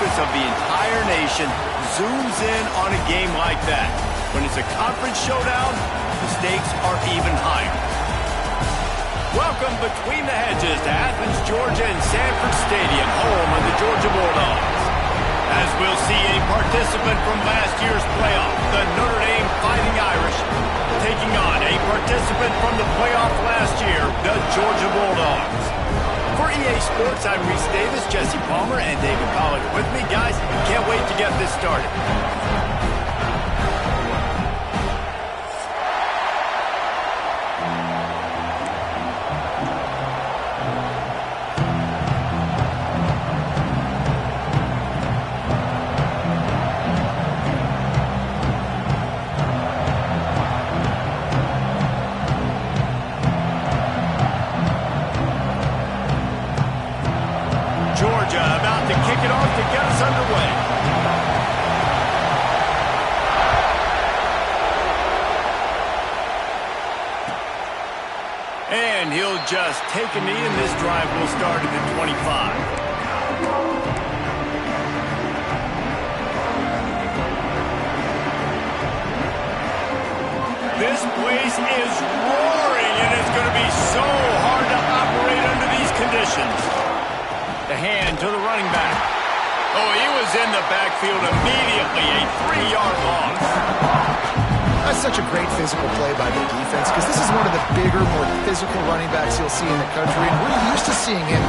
focus of the entire nation zooms in on a game like that. When it's a conference showdown, the stakes are even higher. Welcome between the hedges to Athens, Georgia and Sanford Stadium, home of the Georgia Bulldogs. As we'll see a participant from last year's playoff, the Notre Dame Fighting Irish, taking on a participant from the playoff last year, the Georgia Bulldogs. For EA Sports, I'm Reese Davis, Jesse Palmer, and David Pollack with me. Guys, can't wait to get this started. Georgia about to kick it off to get us underway. And he'll just take a knee, and this drive will start at the 25. This place is roaring, and it's going to be so hard to operate under these conditions. The hand to the running back. Oh, he was in the backfield immediately. A 3-yard loss. That's such a great physical play by the defense because this is one of the bigger, more physical running backs you'll see in the country. And we're used to seeing him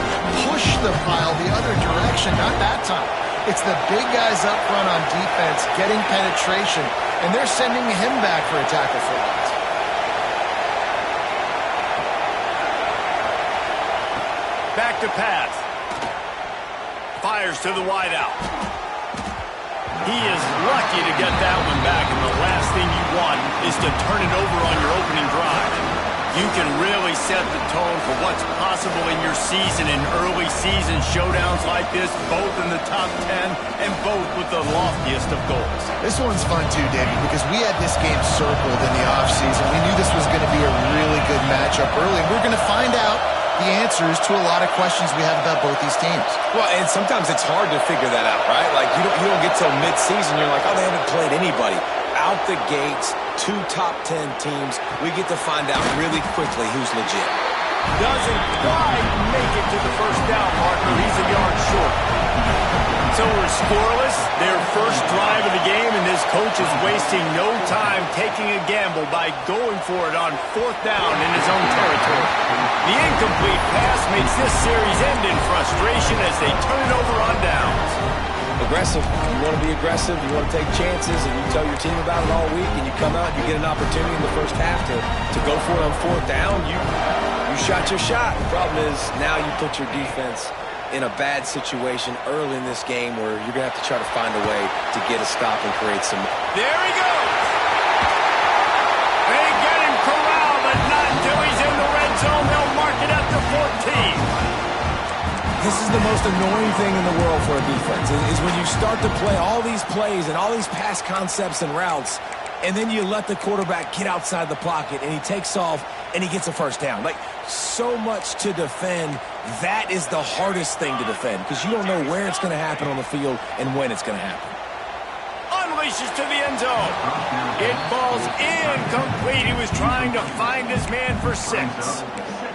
push the pile the other direction. Not that time. It's the big guys up front on defense getting penetration, and they're sending him back for a tackle for loss. Back to pass. Fires to the wideout. He is lucky to get that one back, and the last thing you want is to turn it over on your opening drive. You can really set the tone for what's possible in your season in early season showdowns like this, both in the top 10 and both with the loftiest of goals. This one's fun too, David, because we had this game circled in the offseason. We knew this was going to be a really good matchup early, and we're going to find out the answers to a lot of questions we have about both these teams. Well, and sometimes it's hard to figure that out, right? Like, you don't get till mid-season, you're like, oh, they haven't played anybody. Out the gates, 2 top 10 teams, we get to find out really quickly who's legit. Doesn't quite make it to the first down marker. He's a yard short. So we're scoreless, their first drive of the game, and this coach is wasting no time taking a gamble by going for it on 4th down in his own territory. The incomplete pass makes this series end in frustration as they turn it over on downs. Aggressive. You want to be aggressive, you want to take chances, and you tell your team about it all week, and you come out and you get an opportunity in the first half to go for it on 4th down. You shot your shot. The problem is now you put your defense in a bad situation early in this game where you're going to have to try to find a way to get a stop and create some. There he goes. They get him corralled, but not until he's in the red zone. They'll mark it at the 14. This is the most annoying thing in the world for a defense, is when you start to play all these plays and all these pass concepts and routes, and then you let the quarterback get outside the pocket, and he takes off, and he gets a first down. Like, so much to defend. That is the hardest thing to defend because you don't know where it's going to happen on the field and when it's going to happen. Unleashes to the end zone. It falls incomplete. He was trying to find his man for 6.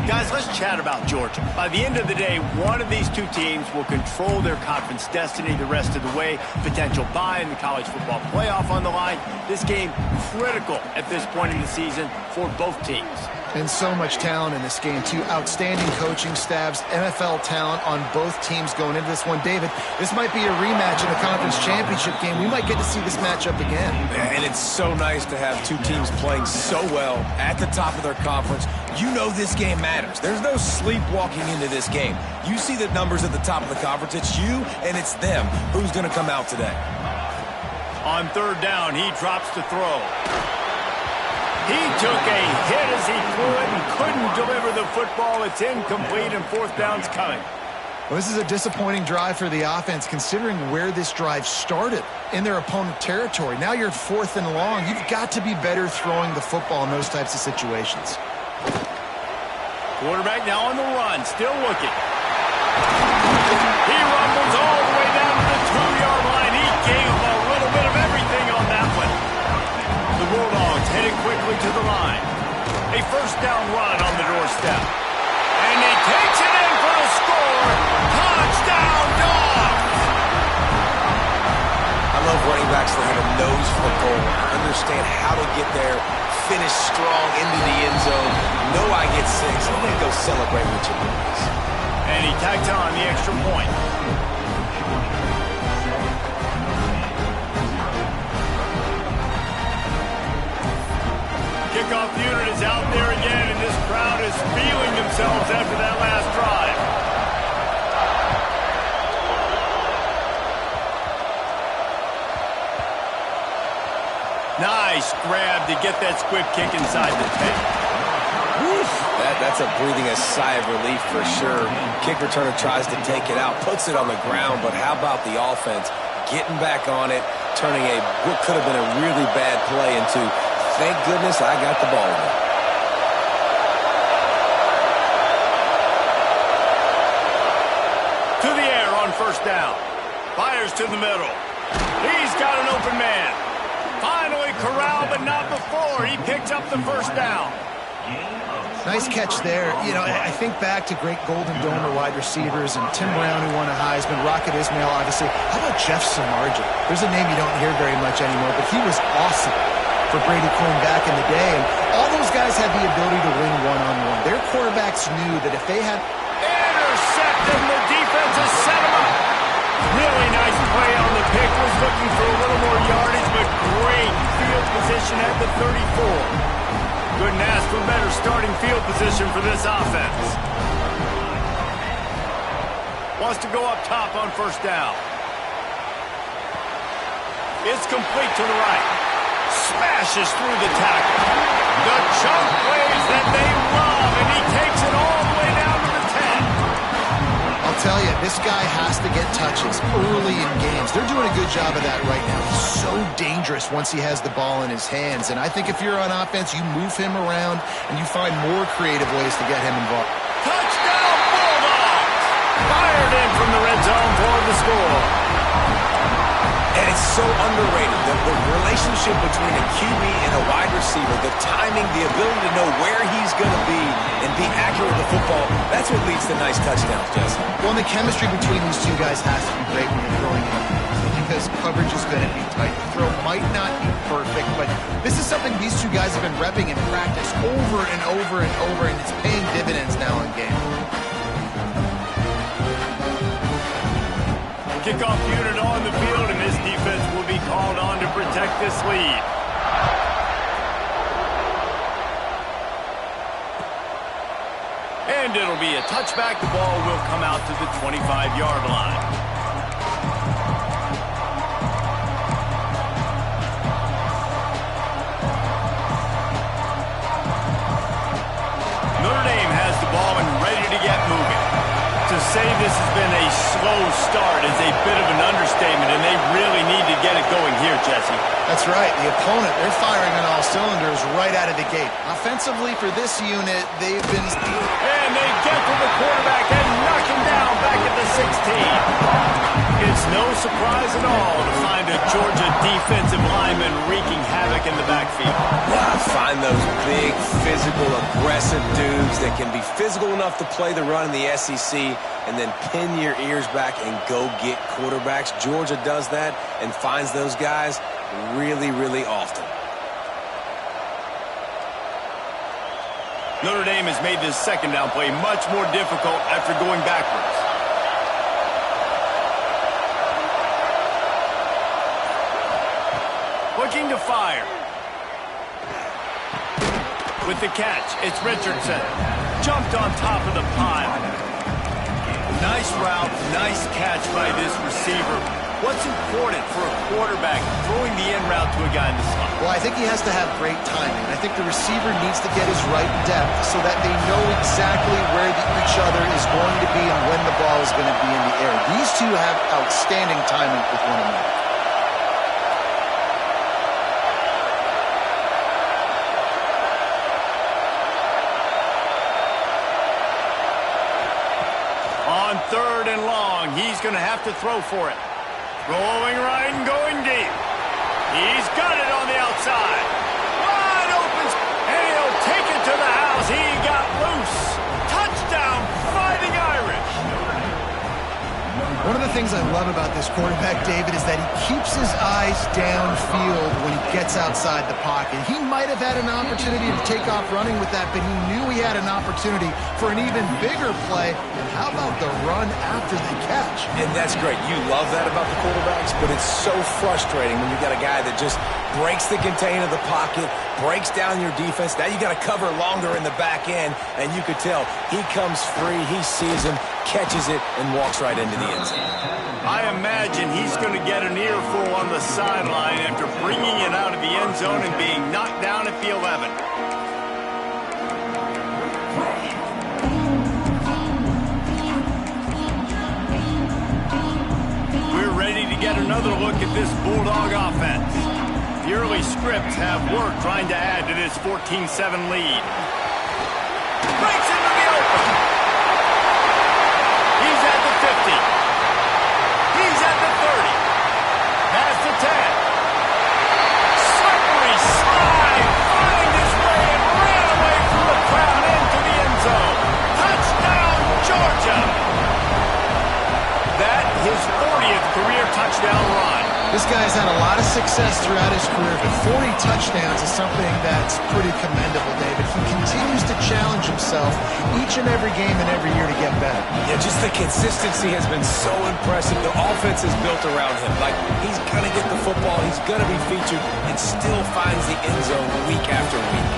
Guys, let's chat about Georgia. By the end of the day, one of these two teams will control their conference destiny the rest of the way. Potential bye in the college football playoff on the line. This game critical at this point in the season for both teams. And so much talent in this game, too. Outstanding coaching staffs, NFL talent on both teams going into this one. David, this might be a rematch in the conference championship game. We might get to see this matchup again. And it's so nice to have two teams playing so well at the top of their conference. You know this game matters. There's no sleepwalking into this game. You see the numbers at the top of the conference. It's you and it's them. Who's going to come out today? On 3rd down, he drops to throw. He took a hit as he threw it and couldn't deliver the football. It's incomplete, and 4th down's coming. Well, this is a disappointing drive for the offense, considering where this drive started in their opponent territory. Now you're 4th and long. You've got to be better throwing the football in those types of situations. Quarterback now on the run, still looking. He rumbles all the way down to the 2 22-yard line. He gave him a little bit of everything on that one. The Bulldogs headed quickly to the line. A first down run on the doorstep. And he takes it in for the score. Touchdown, Dogs! I love running backs that have a nose for the goal. Understand how to get there, finish strong into the end zone. Know I get 6, and then go celebrate with your boys. And he tacked on the extra point. Kickoff unit is out there again, and this crowd is feeling themselves after that last drive. Nice grab to get that squib kick inside the 10. That's a breathing a sigh of relief for sure. Kick returner tries to take it out, puts it on the ground, but how about the offense getting back on it, turning what could have been a really bad play into, thank goodness I got the ball in it. To the air on first down. Fires to the middle. He's got an open man. Finally corralled, but not before. He picked up the first down. Nice catch there. You know, I think back to great Golden Domer wide receivers and Tim Brown, who won a Heisman, Rocket Ismail, obviously. How about Jeff Samardzija? There's a name you don't hear very much anymore, but he was awesome for Brady Quinn back in the day. And all those guys had the ability to win one-on-one. Their quarterbacks knew that if they had... Intercepted, the defense has set him up. Really nice play on the pick. Was looking for a little more yardage, but great field position at the 34. Couldn't ask for better starting field position for this offense. Wants to go up top on first down. It's complete to the right. Smashes through the tackle. The chunk plays that they love, and he takes it all the way down to the 10. I'll tell you, this guy has to get touches early in games. They're doing a good job of that right now. He's so dangerous once he has the ball in his hands. And I think if you're on offense, you move him around and you find more creative ways to get him involved. Touchdown, Bulldogs! Fired in from the red zone for the score. And it's so underrated, the relationship between a QB and a wide receiver, the timing, the ability to know where he's going to be and be accurate with the football, that's what leads to nice touchdowns, Jesse. Well, the chemistry between these two guys has to be great when you're throwing it because coverage is going to be tight. The throw might not be perfect, but this is something these two guys have been repping in practice over and over and over, and it's paying dividends now in game. Kickoff unit on the field, and this defense will be called on to protect this lead. And it'll be a touchback. The ball will come out to the 25-yard line. Notre Dame has the ball and ready to get moving. To say this has been a slow start is a bit of an understatement, and they really need to get it going here, Jesse. That's right. The opponent, they're firing on all cylinders right out of the gate. Offensively for this unit, they've been... And they get to the quarterback and knock him down back at the 16. It's no surprise at all to find a Georgia defensive lineman wreaking havoc in the backfield. Find those big, physical, aggressive dudes that can be physical enough to play the run in the SEC and then pin your ears back and go get quarterbacks. Georgia does that and finds those guys really, really often. Notre Dame has made this second down play much more difficult after going backwards. Looking to fire. With the catch, it's Richardson. Jumped on top of the pile. Nice route, nice catch by this receiver. What's important for a quarterback throwing the in route to a guy in the slot? Well, I think he has to have great timing. I think the receiver needs to get his right depth so that they know exactly where each other is going to be and when the ball is going to be in the air. These two have outstanding timing with one another. On third and long, he's going to have to throw for it. Rolling right and going deep. He's got it on the outside. Wide open. And he'll take it to the house. He got loose. Touchdown, Fighting Irish. One of the things I love about this quarterback, David, is that he keeps his eyes downfield when he gets outside the pocket. He might have had an opportunity to take off running with that, but he knew he had an opportunity for an even bigger play. And how about the run after the catch? And that's great. You love that about the quarterbacks, but it's so frustrating when you got a guy that just breaks the contain of the pocket, breaks down your defense. Now you got to cover longer in the back end, and you could tell he comes free, he sees him, catches it, and walks right into the end zone. I imagine he's going to get an earful on the sideline after bringing it out of the end zone and being knocked down at the 11. We're ready to get another look at this Bulldog offense. The early scripts have worked trying to add to this 14-7 lead. Breaks into the open. He's at the 50. He's at the 30. Past the 10. Slippery slide. Find his way and ran away from the crowd into the end zone. Touchdown, Georgia. That his 40th career touchdown run. This guy's had a lot of success throughout his career, but 40 touchdowns is something that's pretty commendable, David. He continues to challenge himself each and every game and every year to get better. Yeah, just the consistency has been so impressive. The offense is built around him. Like, he's going to get the football, he's going to be featured, and still finds the end zone week after week.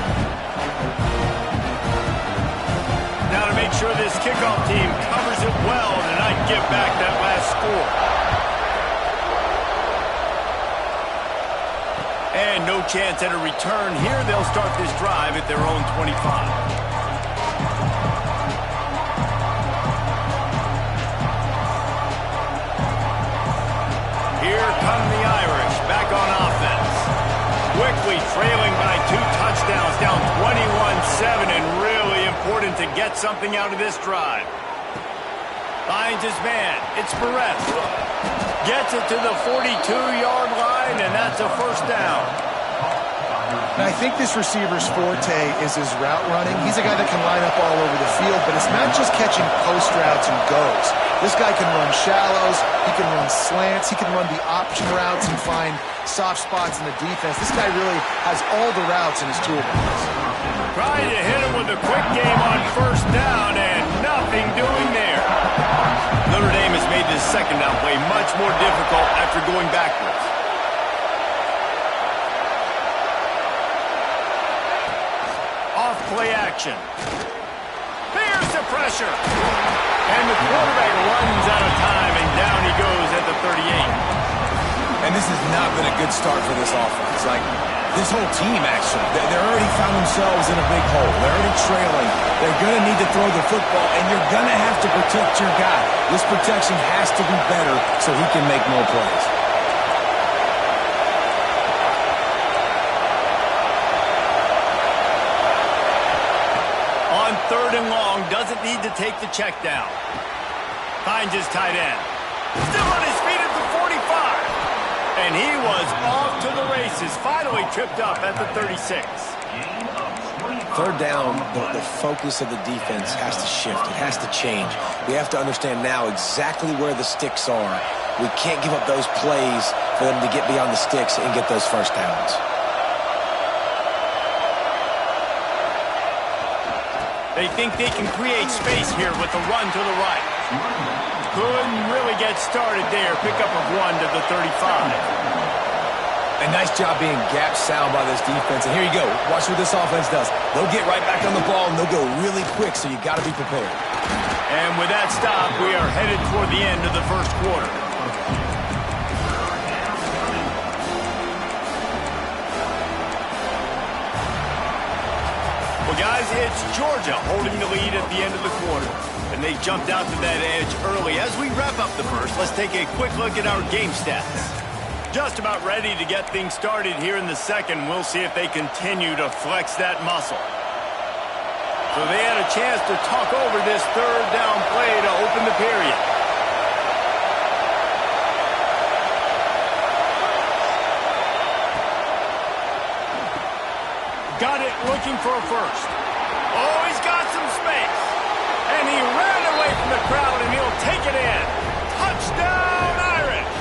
Now to make sure this kickoff team covers it well tonight, give back that last score. And no chance at a return here. They'll start this drive at their own 25. Here come the Irish back on offense. Quickly trailing by 2 touchdowns, down 21-7, and really important to get something out of this drive. Finds his man. It's Perez. Gets it to the 42-yard line, and that's a first down. And I think this receiver's forte is his route running. He's a guy that can line up all over the field, but it's not just catching post routes and goes. This guy can run shallows, he can run slants, he can run the option routes and find soft spots in the defense. This guy really has all the routes in his toolbox. Trying to hit him with a quick game on first down, and nothing doing there. Notre Dame has made this second down play much more difficult after going backwards. Off play action. There's the pressure. And the quarterback runs out of time, and down he goes at the 38. And this has not been a good start for this offense. Like, this whole team, actually, they're already found themselves in a big hole. They're already trailing. They're going to need to throw the football, and you're going to have to protect your guy. This protection has to be better so he can make more plays. On 3rd and long, doesn't need to take the check down. Finds his tight end. Still on his feet at the 45. And he was off to the races. Finally tripped up at the 36. 3rd down, the focus of the defense has to shift. It has to change. We have to understand now exactly where the sticks are. We can't give up those plays for them to get beyond the sticks and get those first downs. They think they can create space here with the run to the right. Couldn't really get started there. Pick up of 1 to the 35. A nice job being gap sound by this defense. And here you go. Watch what this offense does. They'll get right back on the ball, and they'll go really quick, so you got to be prepared. And with that stop, we are headed toward the end of the first quarter. Well, guys, it's Georgia holding the lead at the end of the quarter. And they jumped out to that edge early. As we wrap up the first, let's take a quick look at our game stats. Just about ready to get things started here in the second. We'll see if they continue to flex that muscle. So they had a chance to talk over this 3rd down play to open the period. got it looking for a first. Oh, he's got some space. And he ran away from the crowd, and he'll take it in. Touchdown, Irish!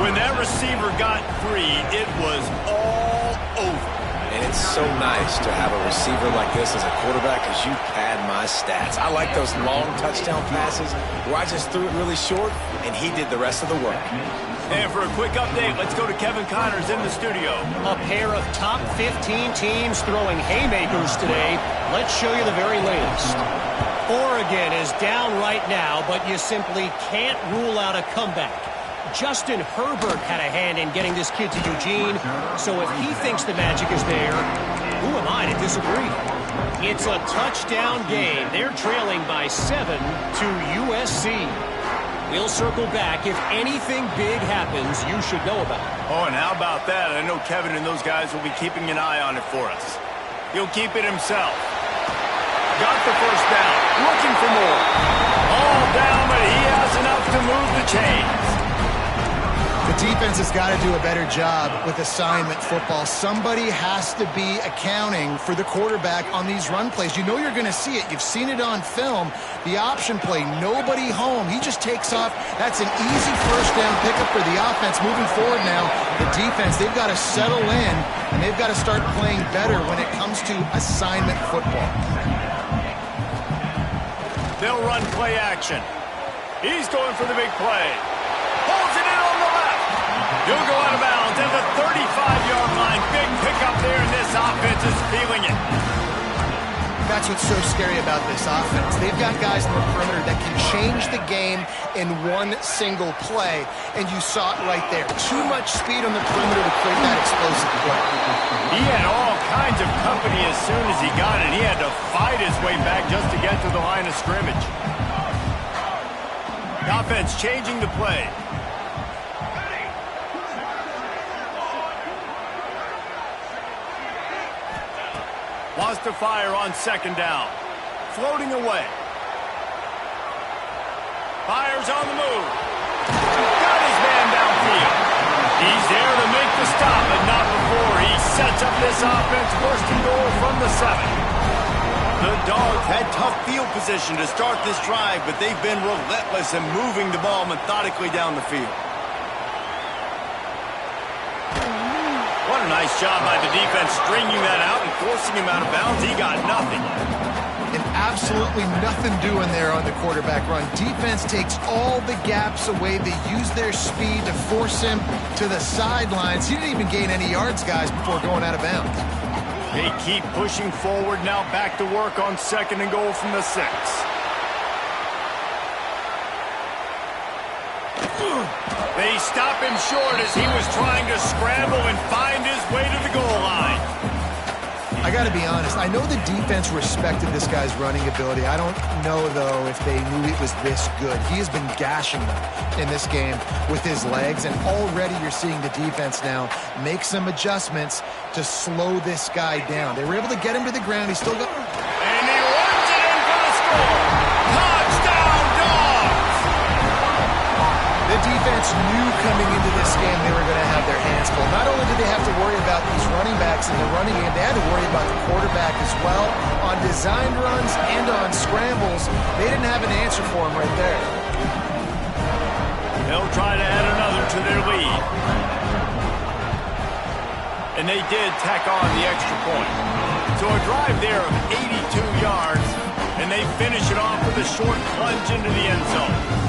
When that receiver got 3, it was all over. And it's so nice to have a receiver like this as a quarterback because you pad my stats. I like those long touchdown passes where I just threw it really short, and he did the rest of the work. And for a quick update, let's go to Kevin Connors in the studio. A pair of top 15 teams throwing haymakers today. Let's show you the very latest. Oregon is down right now, but you simply can't rule out a comeback. Justin Herbert had a hand in getting this kid to Eugene, so if he thinks the magic is there, who am I to disagree? It's a touchdown game. They're trailing by 7 to USC. We'll circle back. If anything big happens, you should know about it. Oh, and how about that? I know Kevin and those guys will be keeping an eye on it for us. He'll keep it himself. Got the first down. Looking for more. All down, but he has enough to move the chains. The defense has got to do a better job with assignment football. Somebody has to be accounting for the quarterback on these run plays. You know you're going to see it. You've seen it on film. The option play, nobody home. He just takes off. That's an easy first down pickup for the offense. Moving forward now, the defense, they've got to settle in, and they've got to start playing better when it comes to assignment football. They'll run play action. He's going for the big play. Holds it in on the left. He'll go out of bounds at the 35-yard line. Big pickup there, and this offense is feeling it. That's what's so scary about this offense. They've got guys in the perimeter that can change the game in one single play, and you saw it right there. Too much speed on the perimeter to create that explosive play. He had all kinds of company as soon as he got it. He had to fight his way back just to get to the line of scrimmage. The offense changing the play. Wants to fire on second down. Floating away. Fires on the move. Got his man downfield. He's there to make the stop, but not before he sets up this offense. First and goal from the 7. The Dogs had tough field position to start this drive, but they've been relentless in moving the ball methodically down the field. What a nice job by the defense stringing that out and forcing him out of bounds. He got nothing. And absolutely nothing doing there on the quarterback run. Defense takes all the gaps away. They use their speed to force him to the sidelines. He didn't even gain any yards, guys, before going out of bounds. They keep pushing forward now, back to work on second and goal from the 6. They stop him short as he was trying to scramble and find his way to the goal line. I got to be honest. I know the defense respected this guy's running ability. I don't know, though, if they knew it was this good. He has been gashing them in this game with his legs, and already you're seeing the defense now make some adjustments to slow this guy down. They were able to get him to the ground. He's still got... And he runs it in for the score. Touchdown, Dogs! The defense knew coming into this game they were going to have their hands full. Not only did they have to worry about these running backs in the running game, they had to worry about the quarterback as well. On designed runs and on scrambles, they didn't have an answer for him right there. They'll try to add another to their lead. And they did tack on the extra point. So a drive there of 82 yards, and they finish it off with a short plunge into the end zone.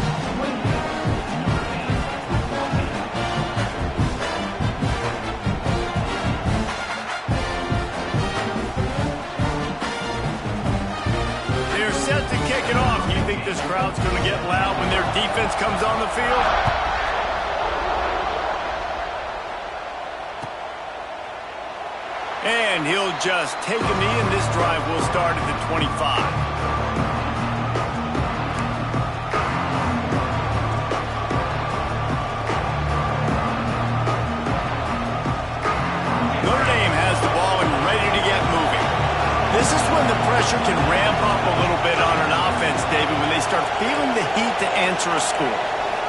Set to kick it off. You think this crowd's going to get loud when their defense comes on the field? And he'll just take a knee, and this drive will start at the 25. This is when the pressure can ramp up a little bit on an offense, David, when they start feeling the heat to answer a score.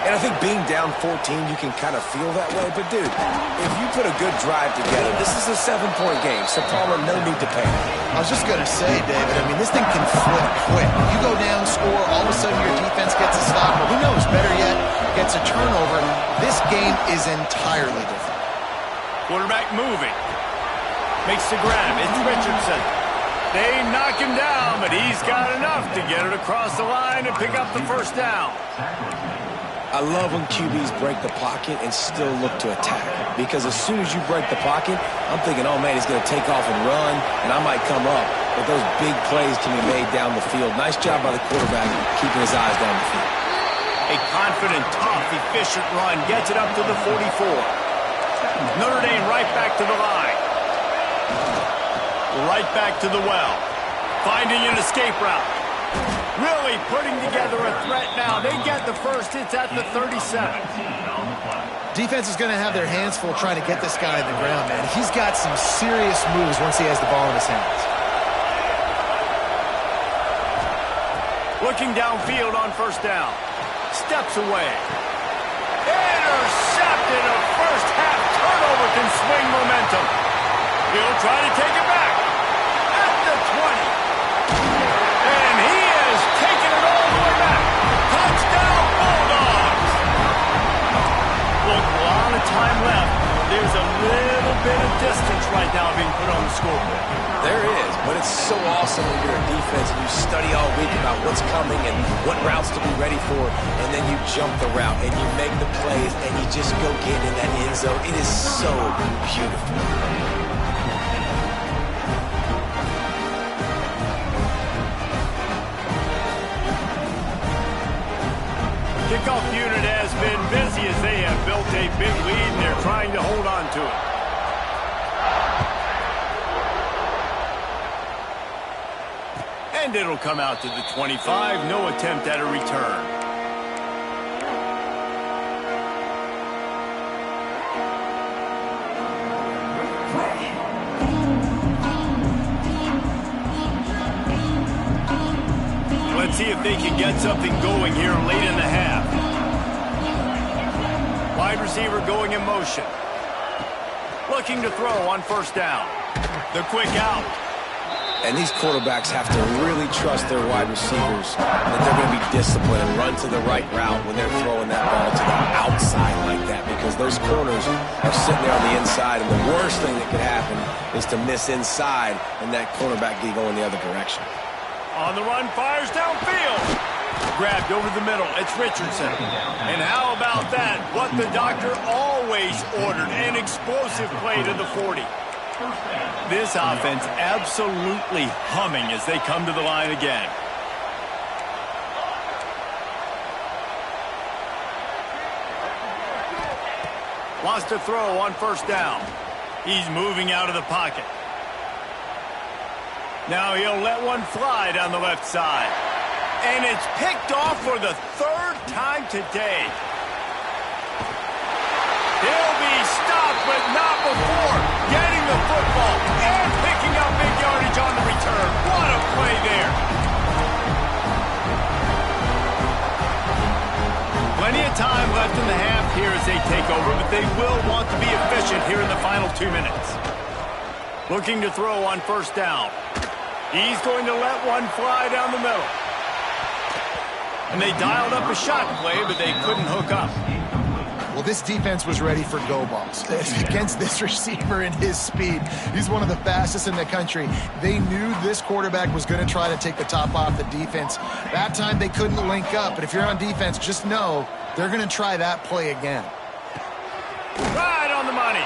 And I think being down 14, you can kind of feel that way. But, dude, if you put a good drive together, this is a 7-point game, so Palmer, no need to panic. I was just going to say, David, I mean, this thing can flip quick. You go down, score, all of a sudden your defense gets a stop, or who knows, better yet, gets a turnover. This game is entirely different. Quarterback moving. Makes the grab. It's Richardson. They knock him down, but he's got enough to get it across the line and pick up the first down. I love when QBs break the pocket and still look to attack. Because as soon as you break the pocket, I'm thinking, oh, man, he's going to take off and run, and I might come up. But those big plays can be made down the field. Nice job by the quarterback keeping his eyes down the field. A confident, tough, efficient run gets it up to the 44. Notre Dame right back to the line. Right back to the well. Finding an escape route. Really putting together a threat now. They get the first. It's at the 37. Defense is going to have their hands full trying to get this guy on the ground, man. He's got some serious moves once he has the ball in his hands. Looking downfield on first down. Steps away. Intercepted. A first half turnover can swing momentum. He'll try to take it back. At the 20. And he has taken it all the way back. Touchdown, Bulldogs. Look, a lot of time left. There's a little bit of distance right now being put on the scoreboard. There is, but it's so awesome when you're a defense and you study all week about what's coming and what routes to be ready for, and then you jump the route and you make the plays and you just go get in that end zone. It is so beautiful. Kickoff unit has been busy as they have built a big lead and they're trying to hold on to it. And it'll come out to the 25. No attempt at a return. Let's see if they can get something going here late in the half. Wide receiver going in motion. Looking to throw on first down. The quick out. And these quarterbacks have to really trust their wide receivers that they're going to be disciplined and run to the right route when they're throwing that ball to the outside like that, because those corners are sitting there on the inside, and the worst thing that could happen is to miss inside and that cornerback be going the other direction. On the run, fires downfield. Grabbed over the middle. It's Richardson. And how about that? What the doctor always ordered, an explosive play to the 40. This offense absolutely humming as they come to the line again. Wants to throw on first down. He's moving out of the pocket. Now he'll let one fly down the left side. And it's picked off for the third time today. He'll be stopped, but not before getting the football and picking up big yardage on the return. What a play there. Plenty of time left in the half here as they take over, but they will want to be efficient here in the final 2 minutes. Looking to throw on first down. He's going to let one fly down the middle. And they dialed up a shot play, but they couldn't hook up. Well, this defense was ready for go balls against this receiver and his speed. He's one of the fastest in the country. They knew this quarterback was going to try to take the top off the defense. That time they couldn't link up, but if you're on defense, just know they're going to try that play again. Right on the money.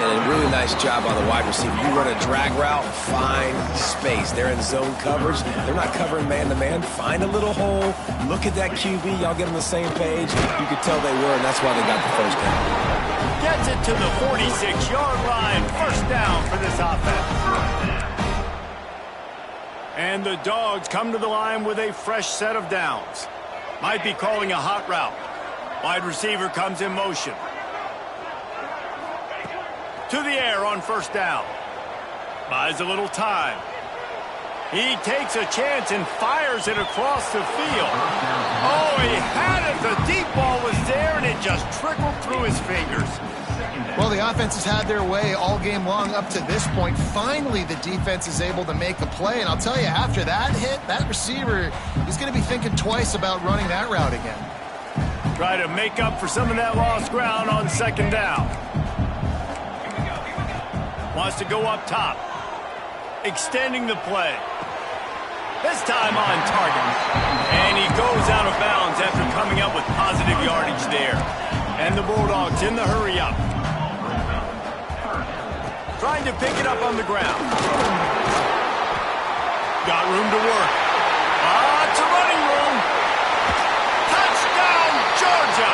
And a really nice job by the wide receiver. You run a drag route, find space. They're in zone coverage. They're not covering man-to-man. Find a little hole. Look at that QB. Y'all get on the same page. You could tell they were, and that's why they got the first down. Gets it to the 46-yard line. First down for this offense. And the Dogs come to the line with a fresh set of downs. Might be calling a hot route. Wide receiver comes in motion. To the air on first down. Buys a little time. He takes a chance and fires it across the field. Oh, he had it. The deep ball was there, and it just trickled through his fingers. Well, the offense has had their way all game long up to this point. Finally, the defense is able to make a play. And I'll tell you, after that hit, that receiver is going to be thinking twice about running that route again. Try to make up for some of that lost ground on second down. Wants to go up top. Extending the play. This time on target. And he goes out of bounds after coming up with positive yardage there. And the Bulldogs in the hurry up. Trying to pick it up on the ground. Got room to work. It's a running room. Touchdown, Georgia!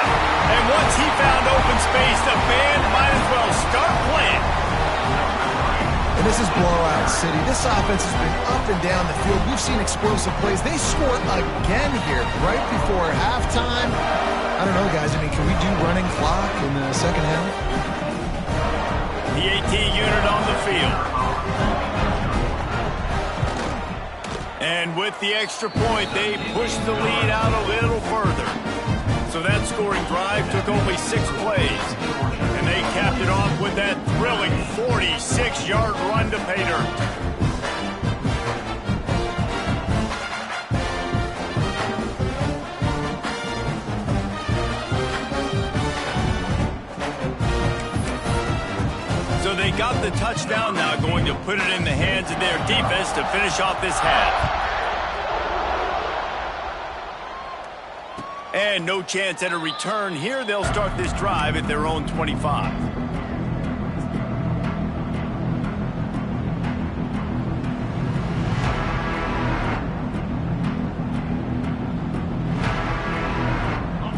And once he found open space, the band might as well start playing. And this is blowout city. This offense has been up and down the field. We've seen explosive plays. They score again here right before halftime. I don't know, guys. I mean, can we do running clock in the second half? The AT unit on the field. And with the extra point, they pushed the lead out a little further. So that scoring drive took only 6 plays. And they capped it off with that thrilling 46-yard run to pay dirt. So they got the touchdown now, going to put it in the hands of their defense to finish off this half. And no chance at a return here. They'll start this drive at their own 25.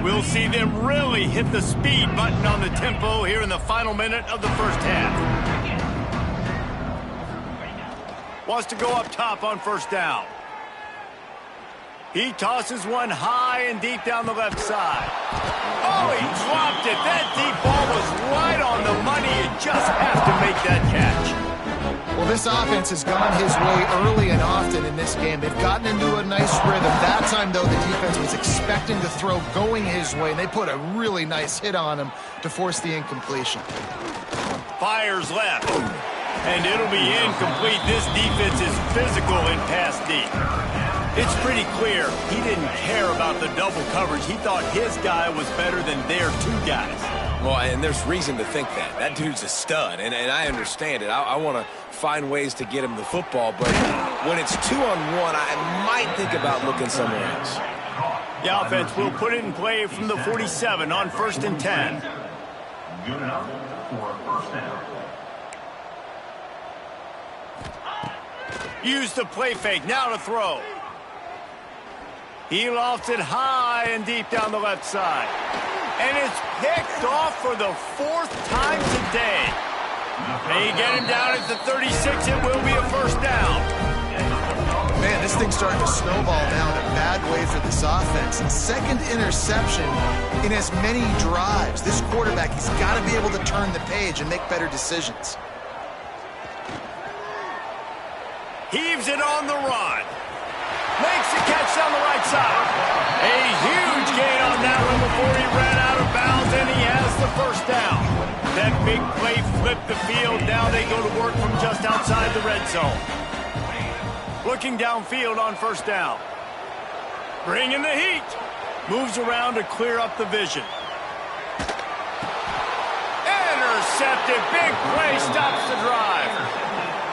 We'll see them really hit the speed button on the tempo here in the final minute of the first half. Wants to go up top on first down. He tosses one high and deep down the left side. Oh, he dropped it. That deep ball was right on the money. You just have to make that catch. Well, this offense has gone his way early and often in this game. They've gotten into a nice rhythm. That time, though, the defense was expecting the throw going his way, and they put a really nice hit on him to force the incompletion. Fires left, and it'll be incomplete. This defense is physical and pass deep. It's pretty clear he didn't care about the double coverage. He thought his guy was better than their 2 guys. Well, and there's reason to think that. That dude's a stud, and I understand it. I want to find ways to get him the football, but when it's 2-on-1, I might think about looking somewhere else. The offense will put it in play from the 47 on 1st and 10. Good enough for a first down. Use the play fake, now to throw. He lofts it high and deep down the left side. And it's picked off for the 4th time today. They get him down at the 36. It will be a first down. Man, this thing's starting to snowball now in a bad way for this offense. Second interception in as many drives. This quarterback, he's got to be able to turn the page and make better decisions. Heaves it on the run. Makes the catch down the right side. A huge gain on that one before he ran out of bounds, and he has the first down. That big play flipped the field. Now they go to work from just outside the red zone. Looking downfield on first down. Bringing the heat. Moves around to clear up the vision. Intercepted. Big play stops the drive.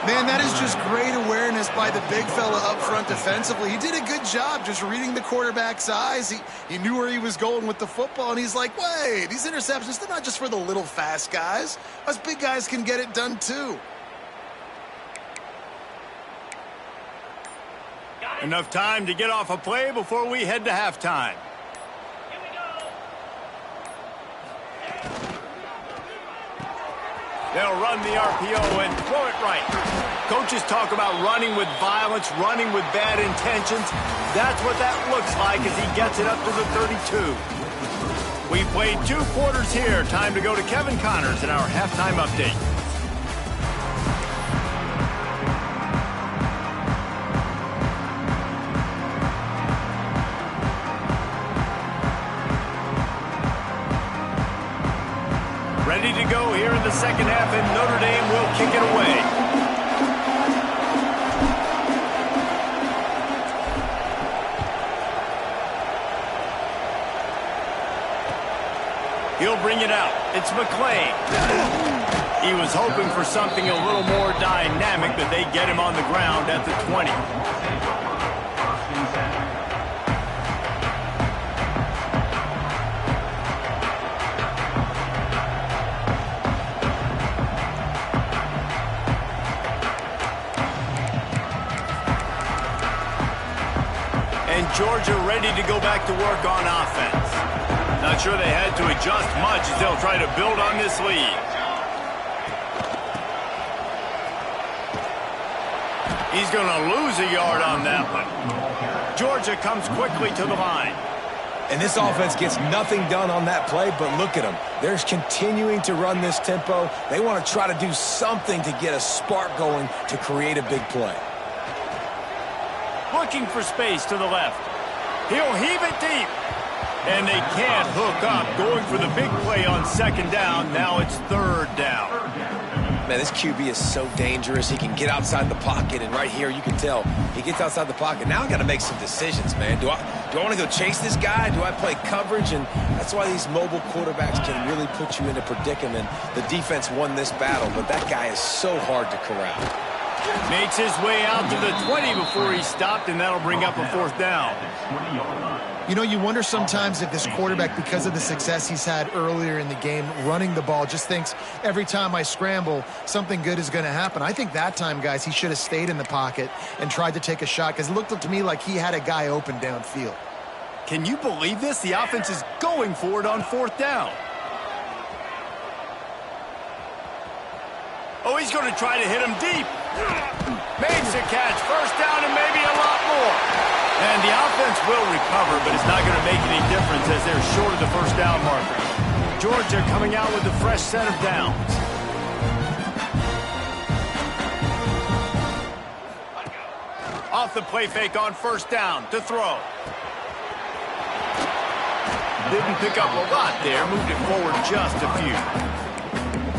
Man, that is just great awareness by the big fella up front defensively. He did a good job just reading the quarterback's eyes. He knew where he was going with the football, and he's like, wait, these interceptions, they're not just for the little fast guys. Us big guys can get it done too. Enough time to get off a play before we head to halftime. They'll run the RPO and throw it right. Coaches talk about running with violence, running with bad intentions. That's what that looks like as he gets it up to the 32. We played 2 quarters here. Time to go to Kevin Connors in our halftime update. the second half, and Notre Dame will kick it away. He'll bring it out. It's McClain. He was hoping for something a little more dynamic, but they get him on the ground at the 20. And Georgia ready to go back to work on offense. Not sure they had to adjust much as they'll try to build on this lead. He's going to lose a yard on that one. Georgia comes quickly to the line. And this offense gets nothing done on that play, but look at them. They're continuing to run this tempo. They want to try to do something to get a spark going to create a big play. Looking for space to the left. He'll heave it deep. And they can't hook up. Going for the big play on second down. Now it's third down. Man, this QB is so dangerous. He can get outside the pocket, and right here you can tell he gets outside the pocket. Now I got to make some decisions, man. Do I want to go chase this guy? Do I play coverage? And that's why these mobile quarterbacks can really put you into predicament. The defense won this battle, but that guy is so hard to corral. Makes his way out to the 20 before he stopped, and that'll bring up a fourth down. You know, you wonder sometimes if this quarterback, because of the success he's had earlier in the game, running the ball, just thinks every time I scramble, something good is going to happen. I think that time, guys, he should have stayed in the pocket and tried to take a shot, because it looked to me like he had a guy open downfield. Can you believe this? The offense is going for it on fourth down. Oh, he's going to try to hit him deep. Makes a catch. First down and maybe a lot more. And the offense will recover, but it's not going to make any difference as they're short of the first down marker. Georgia coming out with a fresh set of downs. Off the play fake on first down to throw. Didn't pick up a lot there. Moved it forward just a few.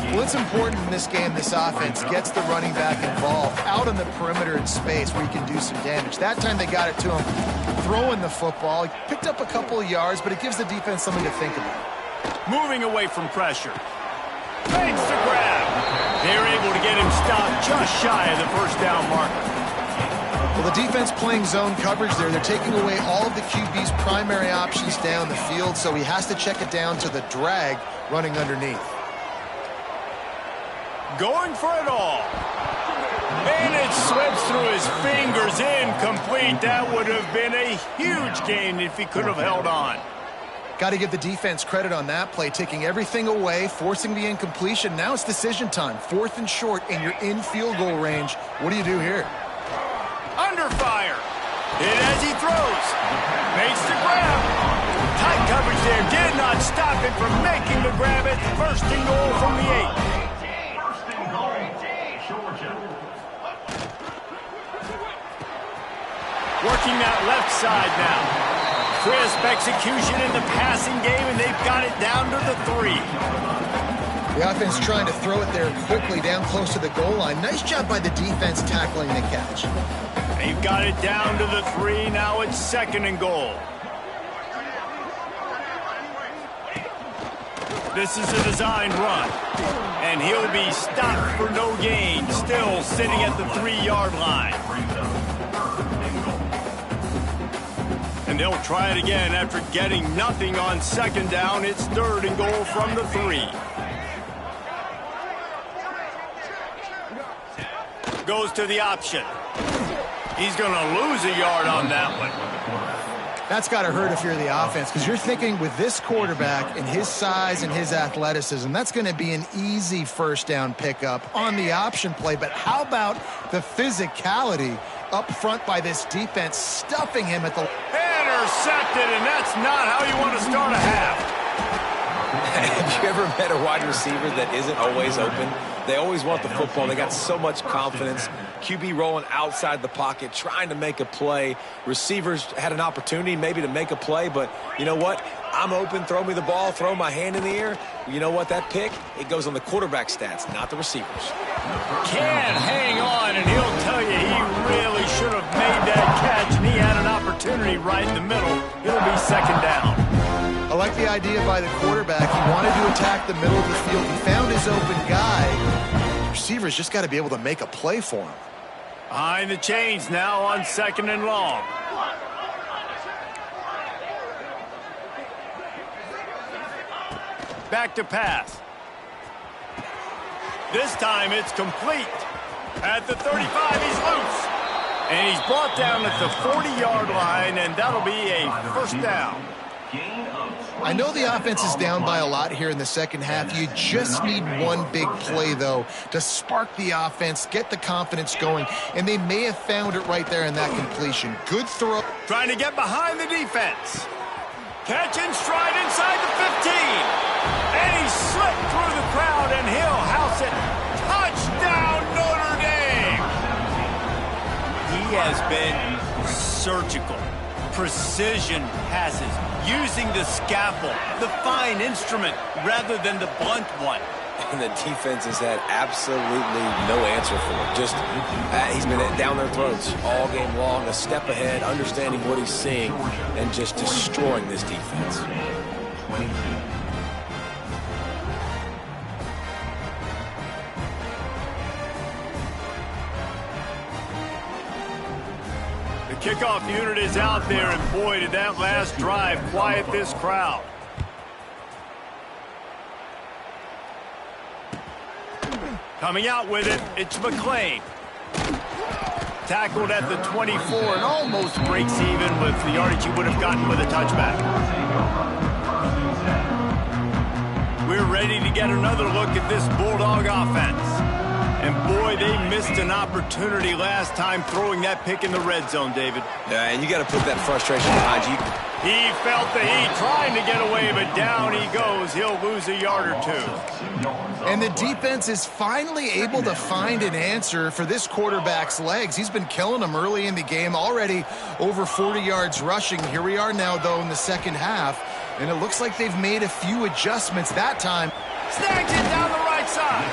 Well, it's important in this game this offense gets the running back involved out on the perimeter in space where he can do some damage. That time they got it to him throwing the football. He picked up a couple of yards, but it gives the defense something to think about. Moving away from pressure. Fakes to grab. They're able to get him stopped just shy of the first down marker. Well, the defense playing zone coverage there. They're taking away all of the QB's primary options down the field, so he has to check it down to the drag running underneath. Going for it all. And it slips through his fingers, incomplete. That would have been a huge gain if he could have held on. Got to give the defense credit on that play, taking everything away, forcing the incompletion. Now it's decision time. Fourth and short, and you're in field goal range. What do you do here? Under fire. Hit as he throws. Makes the grab. Tight coverage there did not stop him from making the grab at first and goal from the 8. Working that left side now. Crisp execution in the passing game, and they've got it down to the 3. The offense trying to throw it there quickly down close to the goal line. Nice job by the defense tackling the catch. They've got it down to the 3. Now it's second and goal. This is a designed run. And he'll be stopped for no gain. Still sitting at the 3-yard line. And they'll try it again after getting nothing on second down. It's third and goal from the 3. Goes to the option. He's going to lose a yard on that one. That's got to hurt if you're the offense, because you're thinking with this quarterback and his size and his athleticism, that's going to be an easy first down pickup on the option play. But how about the physicality up front by this defense, stuffing him at the... Intercepted, and that's not how you want to start a half. Have you ever met a wide receiver that isn't always open? They always want the football. They got so much confidence. QB rolling outside the pocket, trying to make a play. Receivers had an opportunity maybe to make a play, but you know what? I'm open, throw me the ball, throw my hand in the air. You know what? That pick, it goes on the quarterback stats, not the receivers. Can't hang on, and he'll tell you he really should have made that catch, and he had an opportunity right in the middle. It'll be second down. I like the idea by the quarterback. He wanted to attack the middle of the field. He found his open guy. The receivers just got to be able to make a play for him. Behind the chains now on second and long. Back to pass. This time it's complete. At the 35, he's loose. And he's brought down at the 40-yard line, and that'll be a first down. I know the offense is down by a lot here in the second half. You just need one big play, though, to spark the offense, get the confidence going, and they may have found it right there in that completion. Good throw. Trying to get behind the defense. Catch and stride inside the 15. And he slipped through the crowd, and he'll house it. Touchdown, Notre Dame! He has been surgical. Precision passes, using the scalpel, the fine instrument, rather than the blunt one. And the defense has had absolutely no answer for it. Just, he's been down their throats all game long, a step ahead, understanding what he's seeing, and just destroying this defense. Kickoff unit is out there, and boy, did that last drive quiet this crowd. Coming out with it, it's McClain. Tackled at the 24 and almost breaks even with the yardage he would have gotten with a touchback. We're ready to get another look at this Bulldog offense. And boy, they missed an opportunity last time throwing that pick in the red zone, David. Yeah, and you got to put that frustration behind you. He felt the heat trying to get away, but down he goes. He'll lose a yard or two. And the defense is finally able to find an answer for this quarterback's legs. He's been killing them early in the game, already over 40 yards rushing. Here we are now, though, in the second half, and it looks like they've made a few adjustments that time. Snags it down the right side.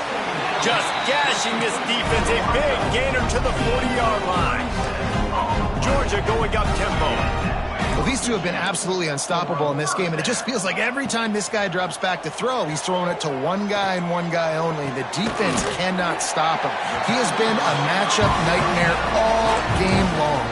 Just gashing this defense, a big gainer to the 40-yard line. Georgia going up tempo. Well, these two have been absolutely unstoppable in this game, and it just feels like every time this guy drops back to throw, he's throwing it to one guy and one guy only. The defense cannot stop him. He has been a matchup nightmare all game long.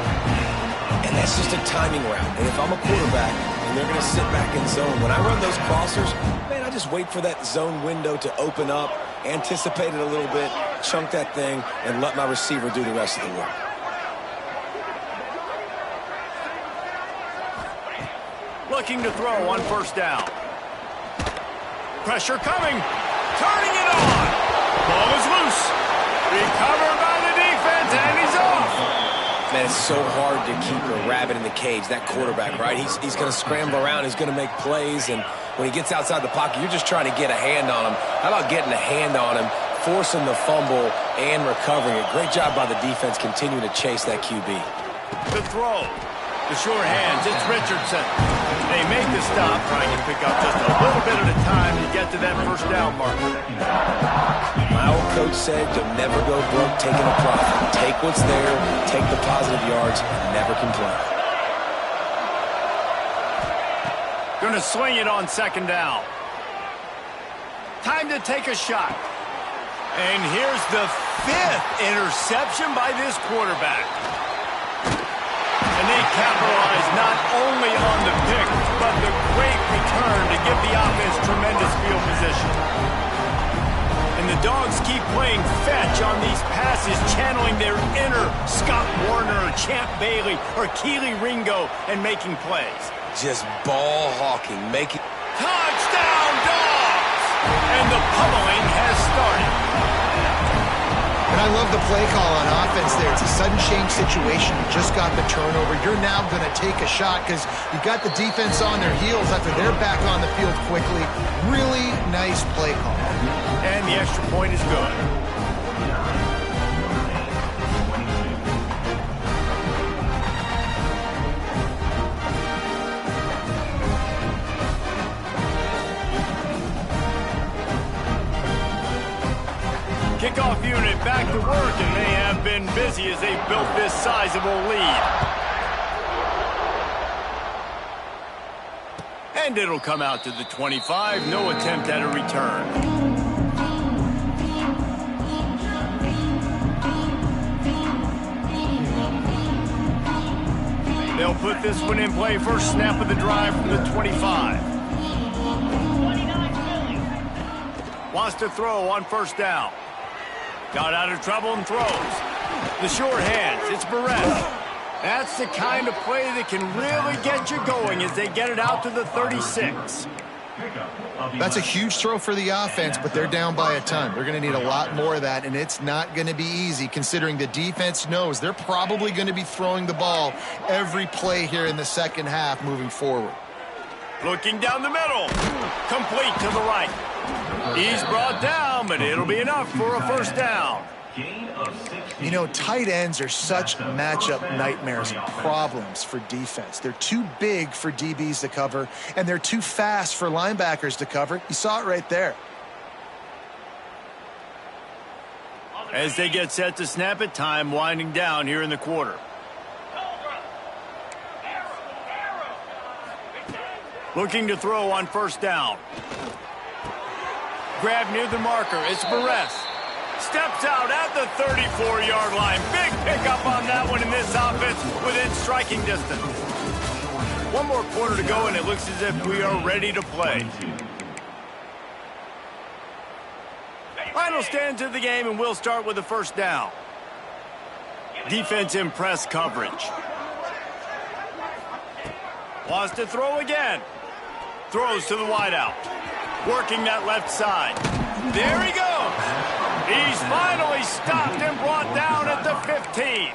And that's just a timing route. And if I'm a quarterback and they're going to sit back in zone, when I run those crossers, man, I just wait for that zone window to open up, anticipate it a little bit, chunk that thing, and let my receiver do the rest of the work. Looking to throw on first down. Pressure coming. Turning it on. Ball is loose. Recovered by the defense, and he's off. Man, it's so hard to keep a rabbit in the cage, that quarterback, right? He's going to scramble around. He's going to make plays, and when he gets outside the pocket, you're just trying to get a hand on him. How about getting a hand on him, forcing the fumble, and recovering it? Great job by the defense continuing to chase that QB. The throw. The sure hands, it's Richardson. They make the stop, trying to pick up just a little bit at a time to get to that first down marker. My old coach said you'll never go broke taking a profit. Take what's there, take the positive yards, and never complain. Gonna swing it on second down. Time to take a shot. And here's the 5th interception by this quarterback. And they capitalize not only on the pick, but the great return to give the offense tremendous field position. And the Dogs keep playing fetch on these passes, channeling their inner Scott Warner, Champ Bailey, or Keely Ringo, and making plays. Just ball hawking, making... Touchdown, Dogs! And the pummeling has started. And I love the play call on offense there. It's a sudden change situation. You just got the turnover. You're now going to take a shot because you've got the defense on their heels after they're back on the field quickly. Really nice play call. And the extra point is good. work, and they have been busy as they've built this sizable lead. And it'll come out to the 25. No attempt at a return. They'll put this one in play. First snap of the drive from the 25. Wants to throw on first down. Got out of trouble and throws. The short hands. It's Barrett. That's the kind of play that can really get you going as they get it out to the 36. That's a huge throw for the offense, but they're down by a ton. They're going to need a lot more of that, and it's not going to be easy considering the defense knows they're probably going to be throwing the ball every play here in the second half moving forward. Looking down the middle. Complete to the right. He's brought down, but it'll be enough for a first down. You know, tight ends are such matchup nightmares and problems for defense. They're too big for DBs to cover, and they're too fast for linebackers to cover. You saw it right there. As they get set to snap it, time winding down here in the quarter. Looking to throw on first down. Grab near the marker. It's Barrett. Steps out at the 34-yard line. Big pickup on that one in this offense within striking distance. One more quarter to go, and it looks as if we are ready to play. Final stands of the game, and we'll start with the first down. Defense in press coverage. Wants to throw again. Throws to the wideout. Working that left side. There he goes. He's finally stopped and brought down at the 15.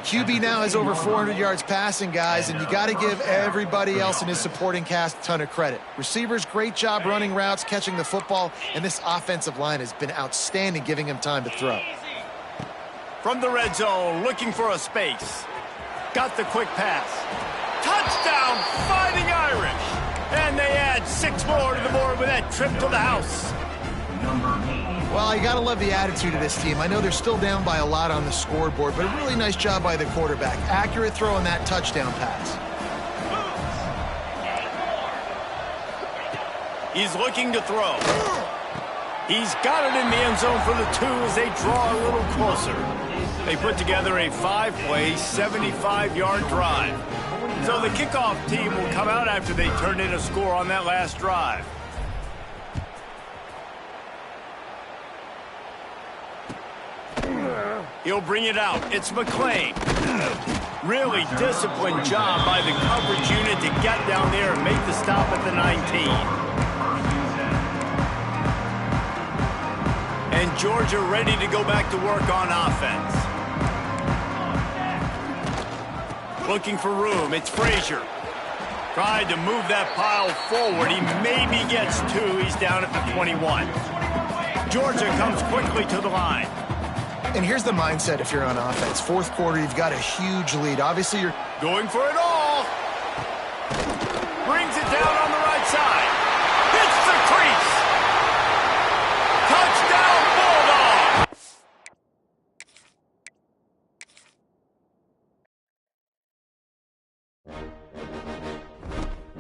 QB now has over 400 yards passing, guys, and you got to give everybody else in his supporting cast a ton of credit. Receivers, great job running routes, catching the football, and this offensive line has been outstanding, giving him time to throw. From the red zone, looking for a space. Got the quick pass. Touchdown, Fighting Irish. And they add 6 more to the board with that trip to the house. Well, you got to love the attitude of this team. I know they're still down by a lot on the scoreboard, but a really nice job by the quarterback. Accurate throw on that touchdown pass. He's looking to throw. He's got it in the end zone for the 2 as they draw a little closer. They put together a 5-play, 75-yard drive. So the kickoff team will come out after they turn in a score on that last drive. He'll bring it out. It's McClain. Really disciplined job by the coverage unit to get down there and make the stop at the 19. And Georgia ready to go back to work on offense. Looking for room. It's Frazier. Tried to move that pile forward. He maybe gets 2. He's down at the 21. Georgia comes quickly to the line. And here's the mindset if you're on offense. Fourth quarter, you've got a huge lead. Obviously, you're going for it all. Brings it down on the right side.